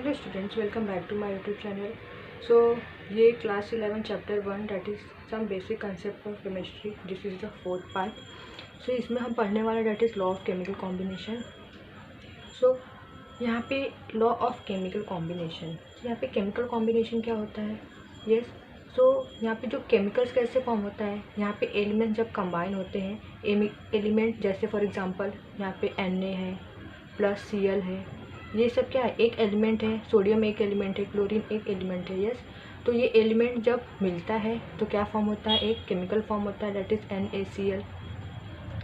Hello students, welcome back to my YouTube channel. So ये class 11 chapter 1 that is some basic concept of chemistry. This is the fourth part. So इसमें हम पढ़ने वाले that is law of chemical combination. So यहाँ पे law of chemical combination, यहाँ पे chemical combination क्या होता है। यस, सो यहाँ पे जो केमिकल्स कैसे फॉर्म होता है, यहाँ पे एलिमेंट जब कंबाइन होते हैं, एलिमेंट जैसे फॉर एग्जांपल यहाँ पे Na है प्लस Cl है, ये सब क्या है, एक एलिमेंट है। सोडियम एक एलिमेंट है, क्लोरीन एक एलिमेंट है। यस, तो ये एलिमेंट जब मिलता है तो क्या फॉर्म होता है, एक केमिकल फॉर्म होता है दैट इज़ NaCl।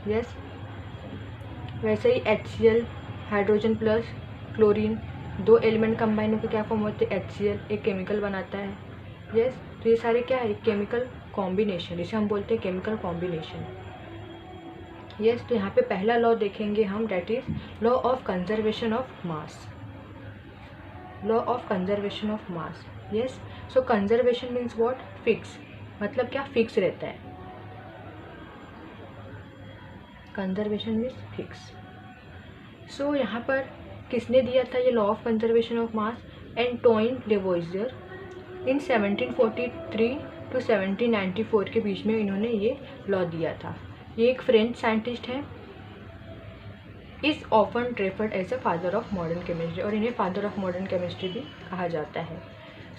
यस, वैसे ही HCl, हाइड्रोजन प्लस क्लोरीन, दो एलिमेंट कंबाइन होकर क्या फॉर्म होते हैं, HCl, एक केमिकल बनाता है। यस, तो ये सारे क्या है, केमिकल कॉम्बिनेशन, इसे हम बोलते हैं केमिकल कॉम्बिनेशन। यस, तो यहाँ पे पहला लॉ देखेंगे हम that is law of conservation of mass. Law of conservation of mass. Yes, so conservation means what, fix, मतलब क्या, फिक्स रहता है। Conservation means fix. सो यहाँ पर किसने दिया था ये law of conservation of mass, Antoine Lavoisier in 1743 to 1794 के बीच में इन्होंने ये लॉ दिया था। ये एक फ्रेंच साइंटिस्ट हैं, is often referred as a father of modern chemistry, और इन्हें फादर ऑफ मॉडर्न केमिस्ट्री भी कहा जाता है।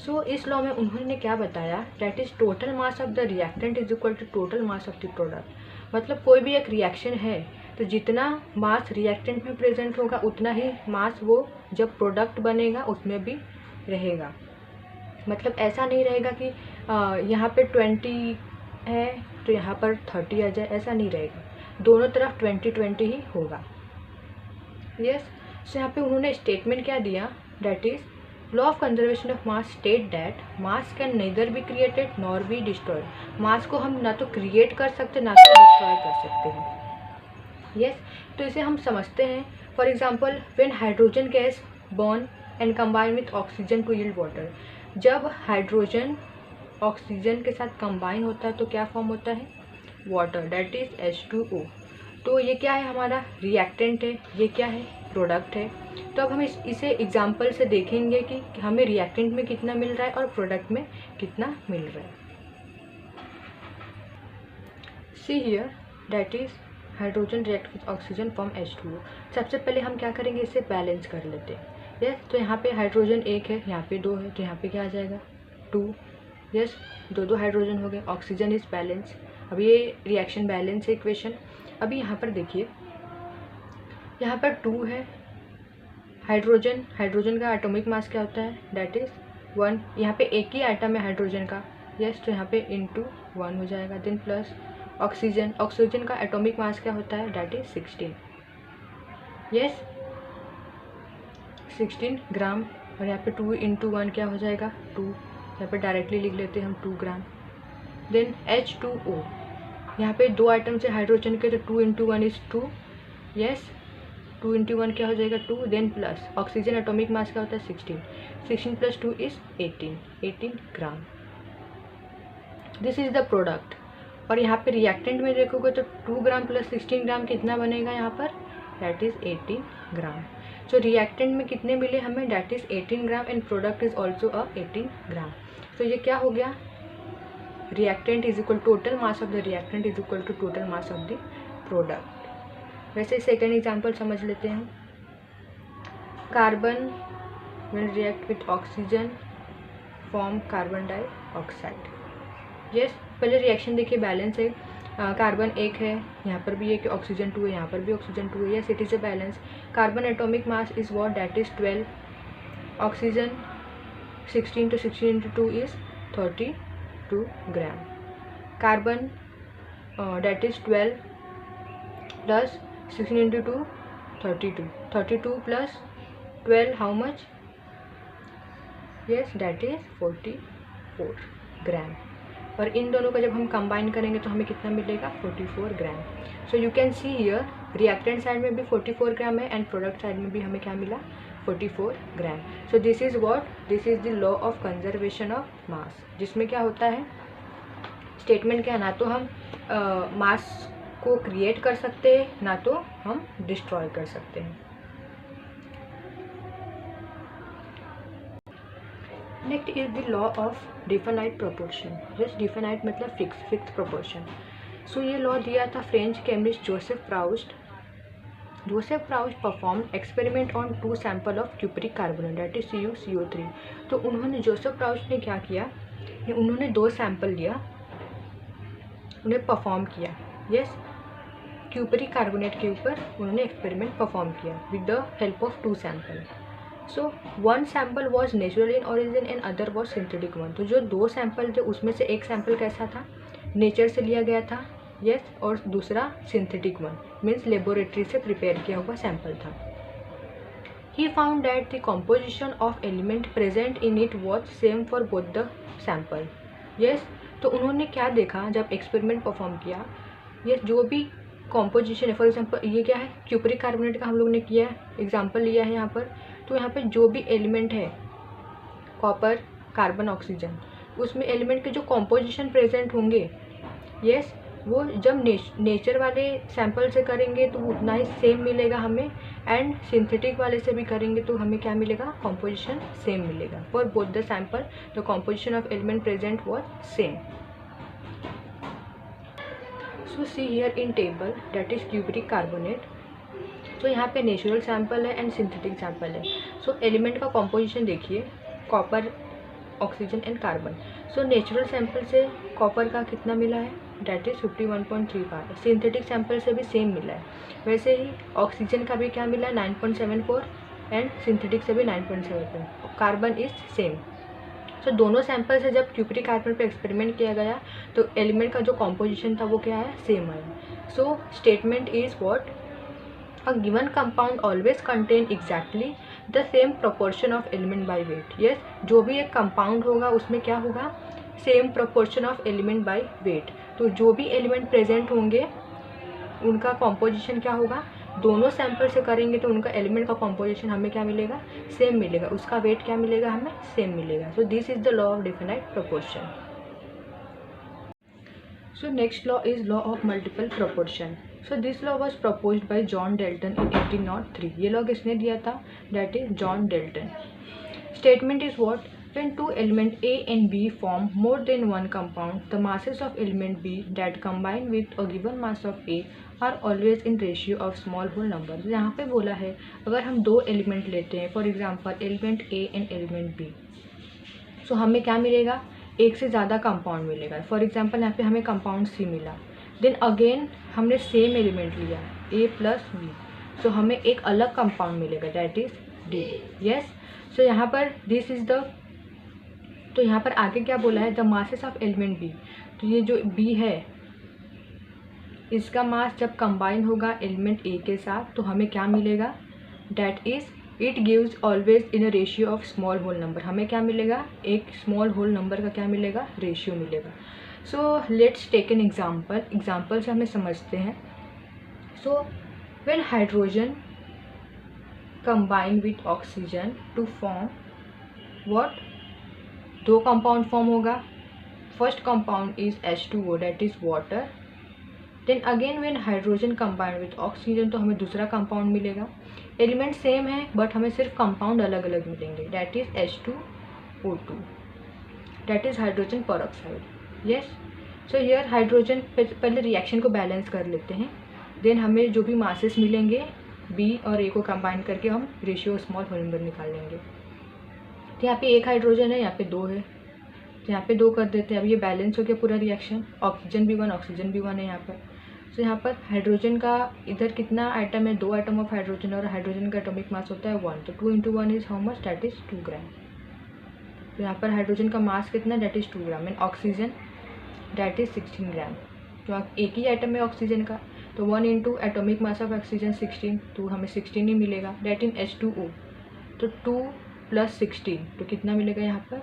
सो इस लॉ में उन्होंने क्या बताया, that is total mass of the reactant is equal to total mass of the product. मतलब कोई भी एक रिएक्शन है तो जितना मास रिएक्टेंट में प्रेजेंट होगा उतना ही मास वो जब प्रोडक्ट बनेगा उसमें भी रहेगा। मतलब ऐसा नहीं रहेगा कि यहाँ पे 20 है तो यहाँ पर 30 आ जाए, ऐसा नहीं रहेगा, दोनों तरफ 20-20 ही होगा। यस, सो यहाँ पे उन्होंने स्टेटमेंट क्या दिया, that is law of conservation of mass state that mass can neither be created nor be destroyed. Mass को हम ना तो क्रिएट कर सकते ना तो डिस्ट्रॉय कर सकते हैं। यस, तो इसे हम समझते हैं, for example when hydrogen gas burn and combine with oxygen to yield water. जब हाइड्रोजन ऑक्सीजन के साथ कंबाइन होता है तो क्या फॉर्म होता है, वाटर, दैट इज H2O। तो ये क्या है, हमारा रिएक्टेंट है, ये क्या है, प्रोडक्ट है। तो अब हम इसे एग्जाम्पल से देखेंगे कि हमें रिएक्टेंट में कितना मिल रहा है और प्रोडक्ट में कितना मिल रहा है। See here, that is hydrogen react with oxygen form H2O। सबसे पहले हम क्या करेंगे, इसे बैलेंस कर लेते हैं। यस, तो यहाँ पे हाइड्रोजन एक है, यहाँ पे दो है, तो यहाँ पे क्या आ जाएगा, 2। यस, दो हाइड्रोजन हो गए, ऑक्सीजन इज बैलेंस। अब ये रिएक्शन बैलेंस है इक्वेशन। अभी यहाँ पर देखिए, यहाँ पर 2 है, हाइड्रोजन का एटॉमिक मास क्या होता है, दैट इज 1। यहाँ पे एक ही आइटम है हाइड्रोजन का। यस, तो यहाँ पे इंटू 1 हो जाएगा। देन प्लस ऑक्सीजन का एटॉमिक मास क्या होता है, दैट इज 16। यस, 16 ग्राम। और यहाँ पे 2 इंटू 1 क्या हो जाएगा, 2। यहाँ पे डायरेक्टली लिख लेते हैं हम 2 ग्राम। देन H2O, यहाँ पे दो आइटम से हाइड्रोजन के, तो 2 इंटू 1 इज 2। यस, 2 इंटू 1 क्या हो जाएगा, 2। Then plus oxygen atomic mass क्या होता है, 16 plus 2 is 18 gram. This is the product. और यहाँ पे रिएक्टेंट में देखोगे तो 2 ग्राम प्लस 16 ग्राम कितना बनेगा यहाँ पर, that is 18 gram. So reactant में कितने मिले हमें, that is 18 gram and product is also 18 gram. तो ये क्या हो गया, reactant is equal total mass of the reactant is equal to total mass of the product. वैसे सेकेंड एग्जाम्पल समझ लेते हैं। Carbon will react with oxygen form carbon dioxide. Yes, पहले रिएक्शन देखिए, बैलेंस है, कार्बन एक है, यहाँ पर भी एक, ऑक्सीजन 2 है, यहाँ पर भी ऑक्सीजन 2 है। Yes, it is a balance. Carbon atomic mass is what, that is 12। Oxygen 16 to 16 into 2 is 32 gram. Carbon that is 12 plus 16 into 2 32 plus 12 how much, yes that is 44 ग्राम। और इन दोनों का जब हम कंबाइन करेंगे तो हमें कितना मिलेगा, 44 gram. So you can see here, reactant side में भी 44 ग्राम है एंड प्रोडक्ट साइड में भी हमें क्या मिला, 44 gram. So this is what, this is the law of conservation of mass, जिसमें क्या होता है, स्टेटमेंट क्या है, ना तो हम मास को क्रिएट कर सकते हैं ना तो हम डिस्ट्रॉय कर सकते हैं। Next is the law of definite proportion. Just definite मतलब फिक्स प्रोपोर्शन. सो ये लॉ दिया था French chemist Joseph Proust. Joseph Proust perform experiment on 2 sample of cupric carbonate that is CuCO3. तो उन्होंने जोसेफ प्राउस्ट ने क्या किया, उन्होंने 2 सैंपल लिया, उन्हें परफॉर्म किया. यस, क्यूपरिक कार्बोनेट के ऊपर उन्होंने एक्सपेरिमेंट परफॉर्म किया with the help of 2 sample. So 1 sample was natural in origin and other was synthetic one. तो जो 2 सैंपल थे उसमें से एक सैंपल कैसा था, नेचर से लिया गया था. यस, और दूसरा सिंथेटिक वन मीन्स लेबोरेटरी से प्रिपेयर किया हुआ सैंपल था. He found that the composition of element present in it was same for both the sample. Yes, तो उन्होंने क्या देखा जब एक्सपेरिमेंट परफॉर्म किया, ये जो भी कॉम्पोजिशन है, फॉर एग्जांपल ये क्या है, क्यूपरिक कार्बोनेट का हम लोग ने किया है, एग्जांपल लिया है यहाँ पर. तो यहाँ पे जो भी एलिमेंट है, कॉपर, कार्बन, ऑक्सीजन, उसमें एलिमेंट के जो कॉम्पोजिशन प्रेजेंट होंगे, यस, वो जब नेचर वाले सैंपल से करेंगे तो उतना ही सेम मिलेगा हमें, एंड सिंथेटिक वाले से भी करेंगे तो हमें क्या मिलेगा, कॉम्पोजिशन सेम मिलेगा. For both the sample the composition of element present was same. So see here in table that is cupric carbonate. तो यहाँ पे नेचुरल सैंपल है एंड सिंथेटिक सैंपल है. सो एलिमेंट का कॉम्पोजिशन देखिए, copper, oxygen and carbon. So natural sample से copper का कितना मिला है, डैट इज 51.35. सिंथेटिक सैंपल से भी सेम मिला है. वैसे ही ऑक्सीजन का भी क्या मिला है, 9.74, एंड सिंथेटिक से भी 9.74. Carbon is same. सो दोनों सैंपल से जब क्यूपरिक कार्बन पर एक्सपेरिमेंट किया गया तो एलिमेंट का जो कॉम्पोजिशन था वो क्या है, सेम आया. So statement is what, a given compound always contain exactly the same proportion of element by weight. yes, जो भी एक कंपाउंड होगा उसमें क्या होगा, same proportion of element by weight. तो जो भी एलिमेंट प्रेजेंट होंगे उनका कॉम्पोजिशन क्या होगा, दोनों सैंपल से करेंगे तो उनका एलिमेंट का कॉम्पोजिशन हमें क्या मिलेगा, सेम मिलेगा, उसका वेट क्या मिलेगा, हमें सेम मिलेगा. सो this is the law of definite proportion. So next law is law of multiple proportion. So this law was proposed by John Dalton in 1803. ये law किसने दिया था, that is John Dalton. Statement is what, when two elements A and B form more than one compound, the masses of element B that combine with a given mass of A are always in ratio of small whole number. यहाँ पे बोला है अगर हम 2 element लेते हैं, for example element A and element B, सो हमें क्या मिलेगा, एक से ज़्यादा कंपाउंड मिलेगा. फॉर एग्जांपल यहाँ पे हमें कंपाउंड C मिला, देन अगेन हमने सेम एलिमेंट लिया A प्लस B, सो हमें एक अलग कंपाउंड मिलेगा दैट इज D. यस, सो यहाँ पर दिस इज द, तो यहाँ पर आगे क्या बोला है, the masses of element B. तो ये जो B है इसका मास जब कंबाइन होगा एलिमेंट A के साथ तो हमें क्या मिलेगा, that is it gives always in a ratio of small whole number. हमें क्या मिलेगा, एक स्मॉल होल नंबर का क्या मिलेगा, रेशियो मिलेगा. So let's take an example. Example से हमें समझते हैं. So when hydrogen combine with oxygen to form what, 2 compound form होगा. First compound is H2O that is water. Then again when hydrogen combine with oxygen तो हमें दूसरा compound मिलेगा. Element same है बट हमें सिर्फ कंपाउंड अलग अलग मिलेंगे, that is H2O2 that is hydrogen peroxide. Yes, so here hydrogen, पहले रिएक्शन को बैलेंस कर लेते हैं, देन हमें जो भी मासेस मिलेंगे B और A को कंबाइन करके हम रेशियो स्मॉल होल नंबर निकाल लेंगे. तो यहाँ पे एक हाइड्रोजन है, यहाँ पे 2 है, तो यहाँ पे 2 कर देते हैं. अब ये बैलेंस हो गया पूरा रिएक्शन, ऑक्सीजन भी 1 ऑक्सीजन भी 1 है यहाँ पर. तो यहाँ पर हाइड्रोजन का इधर कितना आइटम है, 2 आइटम ऑफ हाइड्रोजन, और हाइड्रोजन का एटॉमिक मास होता है 1, तो 2 into 1 is how much, that is 2 ग्राम. तो यहाँ पर हाइड्रोजन का मास कितना, that is 2 gram, and oxygen that is 16 ग्राम. तो एक ही आइटम है ऑक्सीजन का, तो 1 into atomic mass of oxygen 16, तो हमें 16 ही मिलेगा, दैट इन H2O. तो 2 प्लस 16 तो कितना मिलेगा यहाँ पर,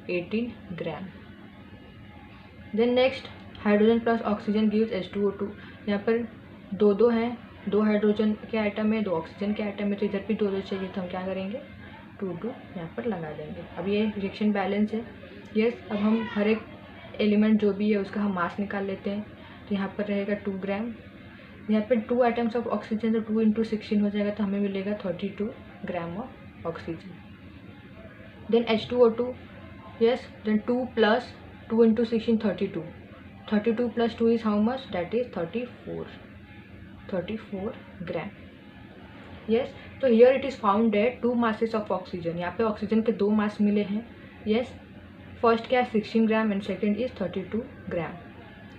18 gram. Then next hydrogen plus oxygen gives H2O2. यहाँ पर 2 हैं, 2 हाइड्रोजन के आइटम है, 2 ऑक्सीजन के आइटम है, तो इधर भी 2 चाहिए, तो हम क्या करेंगे, 2 यहाँ पर लगा देंगे. अब ये रिएक्शन बैलेंस है. यस, अब हम हर एक एलिमेंट जो भी है उसका हम मास निकाल लेते हैं. तो यहाँ पर रहेगा 2 ग्राम, यहाँ पर 2 आइटम्स ऑफ ऑक्सीजन, तो 2 इंटू 16 हो जाएगा, तो हमें मिलेगा 32 gram of oxygen. then H2O2, yes, then 2 plus 2 into 16, 32. 32 plus 2 is how much? That is 34 gram. Yes, तो here it is found that 2 masses of oxygen. यहाँ पे ऑक्सीजन के 2 मास मिले हैं. Yes, फर्स्ट क्या है 16 gram and second is 32 gram,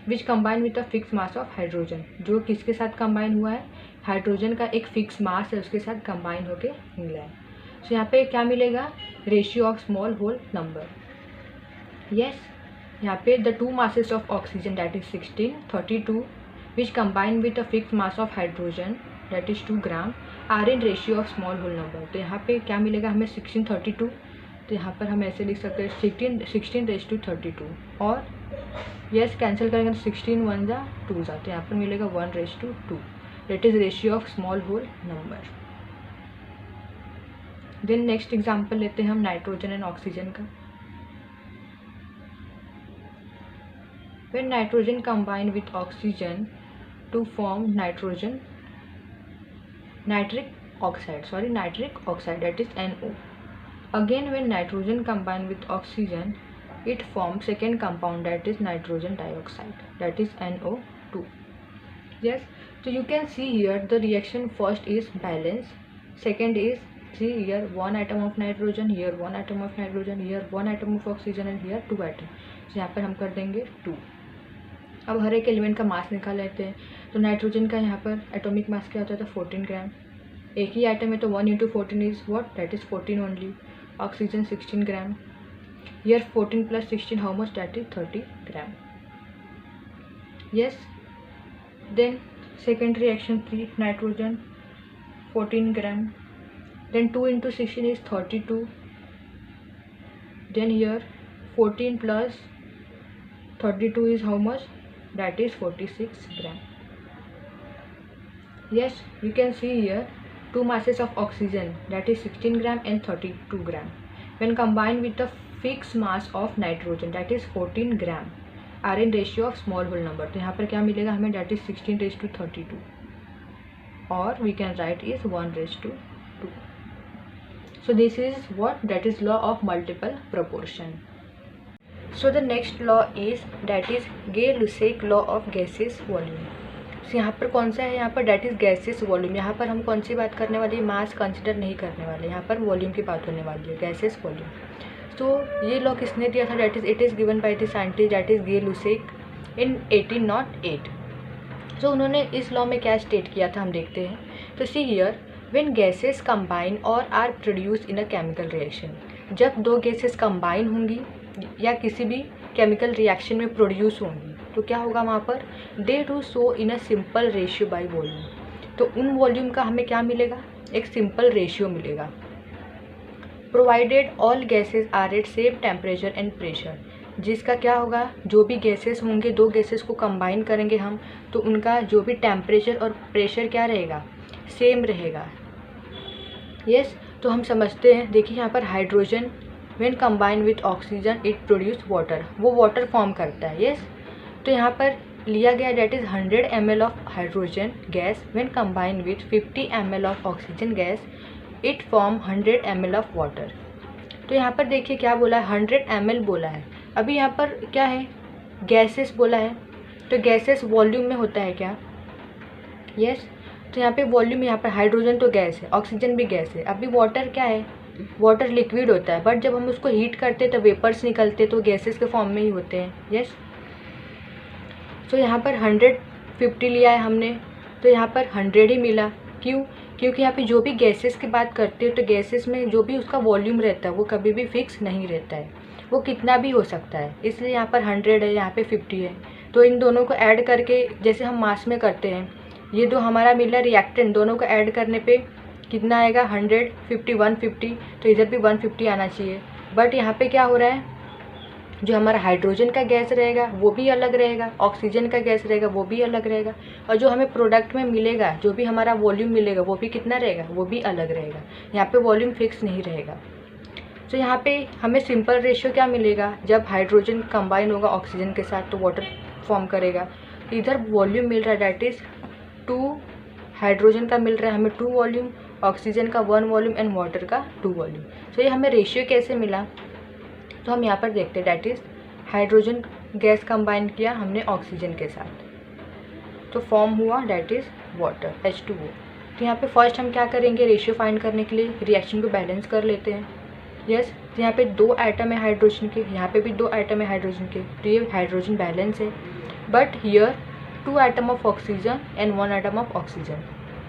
which combine with a fixed mass of hydrogen. जो किसके साथ कंबाइन हुआ है? हाइड्रोजन का एक फिक्स मास है, उसके साथ कंबाइन होके मिला है. सो यहाँ पे क्या मिलेगा? Ratio of small whole number. Yes, यहाँ पे the 2 masses of oxygen that is 16, 32 which combine with a fixed mass of hydrogen that is 2 gram are in ratio of small whole number. तो यहाँ पे क्या मिलेगा हमें? 16, 32. तो यहाँ पर हम ऐसे लिख सकते हैं 16:32 और यस कैंसिल करेंगे तो 16 1 जा 2 जा, तो यहाँ पर मिलेगा 1:2. That is ratio of small whole number. Then next example लेते हैं हम नाइट्रोजन एंड ऑक्सीजन का. When nitrogen combine with oxygen to form nitric oxide that is NO. Again, when nitrogen combine with oxygen, it forms second compound that is nitrogen dioxide, that is NO2. Yes, so you can see here the reaction first is balance, second is, see here 1 atom of nitrogen, here 1 atom of nitrogen, here 1 atom of oxygen and here 2 atom. So यहाँ पर हम कर देंगे 2. अब हर एक element का मास निकाल लेते हैं. तो नाइट्रोजन का यहाँ पर एटॉमिक मास क्या होता है? तो 14 ग्राम. एक ही आइटम है तो 1 into 14 is what? That is 14 only. Oxygen 16 gram. Here 14 plus 16 how much? That is 30 gram. Yes. Then second reaction 3 nitrogen 14 gram. Then 2 into 16 is 32. Then here 14 plus 32 is how much? That is 46 gram. Yes, you can see here 2 masses of oxygen that is 16 gram and 32 gram when combined with the fixed mass of nitrogen that is 14 gram are in ratio of small whole number. तो यहाँ पर क्या मिलेगा हमें? that is 16:32 or we can write is 1:2. So this is what? That is law of multiple proportion. So the next law is that is Gay-Lussac law of gaseous volume. यहाँ पर कौन सा है? यहाँ पर डैट इज गैसेस वॉल्यूम. यहाँ पर हम कौन सी बात करने वाले? मास कंसिडर नहीं करने वाले, यहाँ पर वॉल्यूम की बात होने वाली है, गैसेस वॉल्यूम. तो ये लॉ किसने दिया था? That is it is given by the scientist that is Gay Lussac in 1808. सो उन्होंने इस लॉ में क्या स्टेट किया था हम देखते हैं. तो see here when gases combine और are produce in a chemical reaction, जब 2 गैसेस कंबाइन होंगी या किसी भी केमिकल रिएक्शन में प्रोड्यूस होंगी तो क्या होगा वहाँ पर? They do so in a simple ratio by volume. तो उन वॉल्यूम का हमें क्या मिलेगा? एक सिंपल रेशियो मिलेगा. Provided all gases are at same temperature and pressure, जिसका क्या होगा? जो भी गैसेस होंगे, 2 गैसेस को कंबाइन करेंगे हम तो उनका जो भी टेम्परेचर और प्रेशर क्या रहेगा? सेम रहेगा. यस, तो हम समझते हैं. देखिए यहाँ पर hydrogen when combine with oxygen it produce water, वो वाटर फॉर्म करता है. यस, तो यहाँ पर लिया गया that is 100 ml of hydrogen gas when combine with 50 ml of oxygen gas it form 100 ml of water. तो यहाँ पर देखिए क्या बोला है? 100 ml बोला है. अभी यहाँ पर क्या है? गैसेस बोला है. तो गैसेस वॉल्यूम में होता है क्या? यस, तो यहाँ पे वॉल्यूम, यहाँ पर हाइड्रोजन तो गैस है, ऑक्सीजन भी गैस है. अभी वाटर क्या है? वाटर लिक्विड होता है, बट जब हम उसको हीट करते हैं तो वेपर्स निकलते तो गैसेस के फॉर्म में ही होते हैं. यस, तो यहाँ पर 150 लिया है हमने, तो यहाँ पर 100 ही मिला. क्यों? क्योंकि यहाँ पे जो भी गैसेस की बात करते हो तो गैसेस में जो भी उसका वॉल्यूम रहता है वो कभी भी फिक्स नहीं रहता है, वो कितना भी हो सकता है. इसलिए यहाँ पर 100 है, यहाँ पे 50 है. तो इन दोनों को ऐड करके जैसे हम मास में करते हैं, ये जो हमारा मिला रिएक्टेंट, दोनों को ऐड करने पे कितना आएगा? 100, 50, 150. तो इधर भी 150 आना चाहिए. बट यहाँ पे क्या हो रहा है? जो हमारा हाइड्रोजन का गैस रहेगा वो भी अलग रहेगा, ऑक्सीजन का गैस रहेगा वो भी अलग रहेगा, और जो हमें प्रोडक्ट में मिलेगा, जो भी हमारा वॉल्यूम मिलेगा वो भी कितना रहेगा? वो भी अलग रहेगा. यहाँ पे वॉल्यूम फिक्स नहीं रहेगा. तो यहाँ पे हमें सिंपल रेशियो क्या मिलेगा? जब हाइड्रोजन कंबाइन होगा ऑक्सीजन के साथ तो वाटर फॉर्म करेगा. इधर वॉल्यूम मिल रहा है, डैट इज़ 2 हाइड्रोजन का मिल रहा है हमें 2 वॉल्यूम, ऑक्सीजन का 1 वॉल्यूम एंड वाटर का 2 वॉल्यूम। सो ये हमें रेशियो कैसे मिला, तो हम यहाँ पर देखते हैं। That is hydrogen gas combine किया हमने ऑक्सीजन के साथ, तो फॉर्म हुआ डैट इज़ वाटर H2O। तो यहाँ पे फर्स्ट हम क्या करेंगे, रेशियो फाइंड करने के लिए रिएक्शन को बैलेंस कर लेते हैं। यस, तो यहाँ पे 2 एटम है हाइड्रोजन के, यहाँ पे भी 2 एटम है हाइड्रोजन के, तो ये हाइड्रोजन बैलेंस है। But here 2 atom of oxygen and 1 atom of oxygen,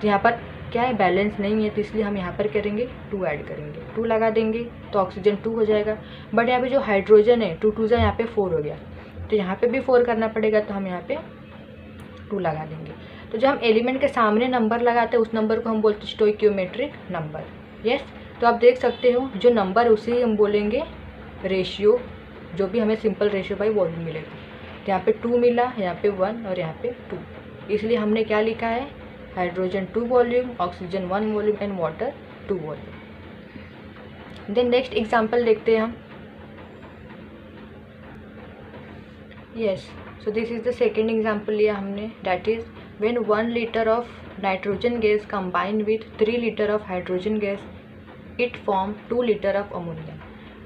तो यहाँ पर क्या है, बैलेंस नहीं है, तो इसलिए हम यहाँ पर करेंगे 2 ऐड करेंगे, 2 लगा देंगे तो ऑक्सीजन 2 हो जाएगा। बट यहाँ पे जो हाइड्रोजन है 2 2 यहाँ पे 4 हो गया, तो यहाँ पे भी 4 करना पड़ेगा, तो हम यहाँ पे 2 लगा देंगे। तो जब हम एलिमेंट के सामने नंबर लगाते हैं उस नंबर को हम बोलते हैं स्टोइकियोमेट्रिक नंबर। यस, तो आप देख सकते हो जो नंबर है उसे हम बोलेंगे रेशियो, जो भी हमें सिंपल रेशियो बाई वॉल्यूम मिलेगा। तो यहाँ पे 2 मिला, यहाँ पे 1 और यहाँ पे 2, इसलिए हमने क्या लिखा है, hydrogen 2 volume, oxygen 1 volume and water 2 volume. Then next example देखते हैं हम। Yes, so this is the second example लिया हमने, that is when 1 litre of nitrogen gas combine with 3 litre of hydrogen gas it form 2 litre of ammonia.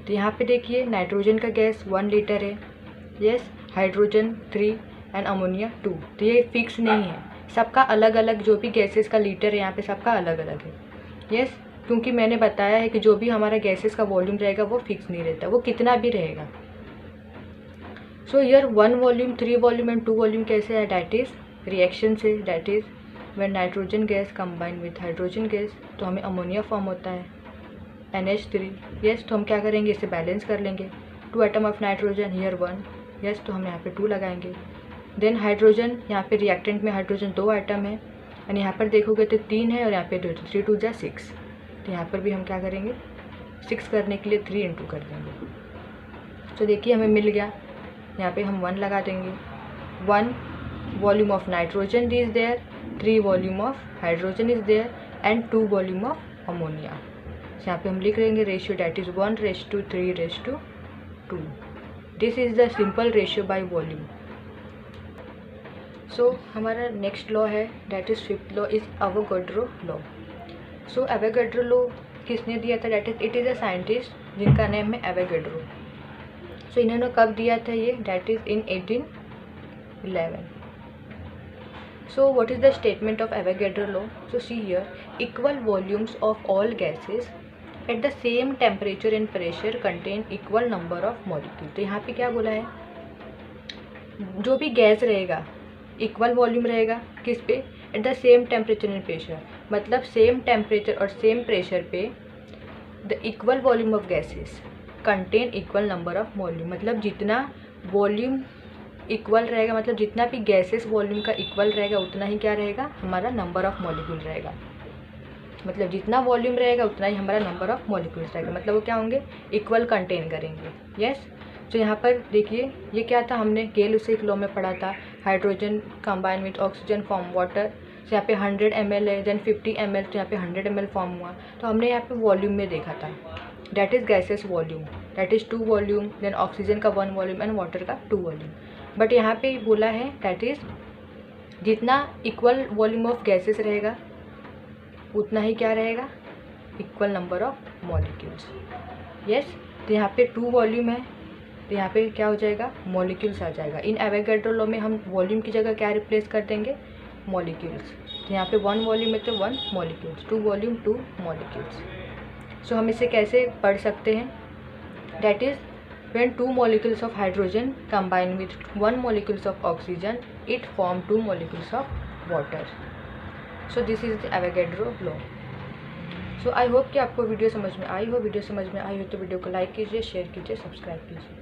तो यहाँ पे देखिए nitrogen का गैस 1 लीटर है, यस, हाइड्रोजन 3 एंड अमोनिया 2। तो ये फिक्स नहीं है, सबका अलग अलग, जो भी गैसेस का लीटर है यहाँ पे सबका अलग अलग है। यस, क्योंकि मैंने बताया है कि जो भी हमारा गैसेस का वॉल्यूम रहेगा वो फिक्स नहीं रहता, वो कितना भी रहेगा। So here 1 volume 3 volume and 2 volume कैसे है, डैट इज़ रिएक्शन से, that is when nitrogen gas combine with hydrogen gas, तो हमें अमोनिया फॉर्म होता है NH3। यस, तो हम क्या करेंगे, इसे बैलेंस कर लेंगे, 2 atom of nitrogen, here 1, yes, तो हम यहाँ पे 2 लगाएंगे। देन हाइड्रोजन, यहाँ पे रिएक्टेंट में हाइड्रोजन 2 एटम है, एंड यहाँ पर देखोगे तो 3 है और यहाँ पे 2, 3 2 जा 6, तो यहाँ पर भी हम क्या करेंगे, 6 करने के लिए 3 इंटू कर देंगे। तो देखिए हमें मिल गया, यहाँ पे हम 1 लगा देंगे, 1 volume of nitrogen is there, 3 volume of hydrogen is there and 2 volume of ammonia. यहाँ पे हम लिख लेंगे ratio, that is 1:3:2। This is the simple ratio by volume. So हमारा नेक्स्ट लॉ है, that is 5th law is Avogadro law. So Avogadro law किसने दिया था, that is it is a scientist जिनका नेम है एवोगाड्रो। सो इन्होंने कब दिया था ये, that is in 1811। So what is the statement of Avogadro law? So see here, equal volumes of all gases at the same temperature and pressure contain equal number of molecules। तो यहाँ पे क्या बोला है, जो भी गैस रहेगा equal volume रहेगा किस पे, at the same temperature and pressure, मतलब सेम टेम्परेचर और सेम प्रेशर पे the equal volume of gases contain equal number of volume, मतलब जितना वॉल्यूम इक्वल रहेगा, मतलब जितना भी गैसेस वॉल्यूम का इक्वल रहेगा उतना ही क्या रहेगा, हमारा नंबर ऑफ मॉलिक्यूल रहेगा। मतलब जितना वॉल्यूम रहेगा उतना ही हमारा नंबर ऑफ मॉलिक्यूल्स रहेगा, मतलब वो क्या होंगे, इक्वल कंटेन करेंगे। यस, तो यहाँ पर देखिए ये क्या था, हमने गेल-लुसाक लॉ में पढ़ा था, hydrogen combine with oxygen form water. तो यहाँ पे 100 ml है, देन 50 ml, तो यहाँ पे 100 ml फॉर्म हुआ, तो हमने यहाँ पे वॉल्यूम में देखा था, that is gases volume, that is 2 volume, then oxygen का 1 वॉल्यूम एंड वाटर का 2 वॉल्यूम। बट यहाँ पे बोला है डैट इज़ जितना इक्वल वॉल्यूम ऑफ गैसेस रहेगा उतना ही क्या रहेगा, equal number of molecules. Yes, तो यहाँ पे 2 वॉल्यूम है, तो यहाँ पे क्या हो जाएगा, मॉलिक्यूल्स आ जाएगा। इन एवोगाड्रो लॉ में हम वॉल्यूम की जगह क्या रिप्लेस कर देंगे, मॉलिक्यूल्स। तो यहाँ पे 1 वॉल्यूम है तो 1 मॉलिक्यूल्स, 2 वॉल्यूम 2 मॉलिक्यूल्स। सो हम इसे कैसे पढ़ सकते हैं, that is when 2 molecules of hydrogen combine with 1 molecules of oxygen, it form 2 molecules of water. So this is the Avogadro law. So I hope कि आपको वीडियो समझ में आई हो। वीडियो समझ में आई हो तो वीडियो को लाइक कीजिए, शेयर कीजिए, सब्सक्राइब कीजिए।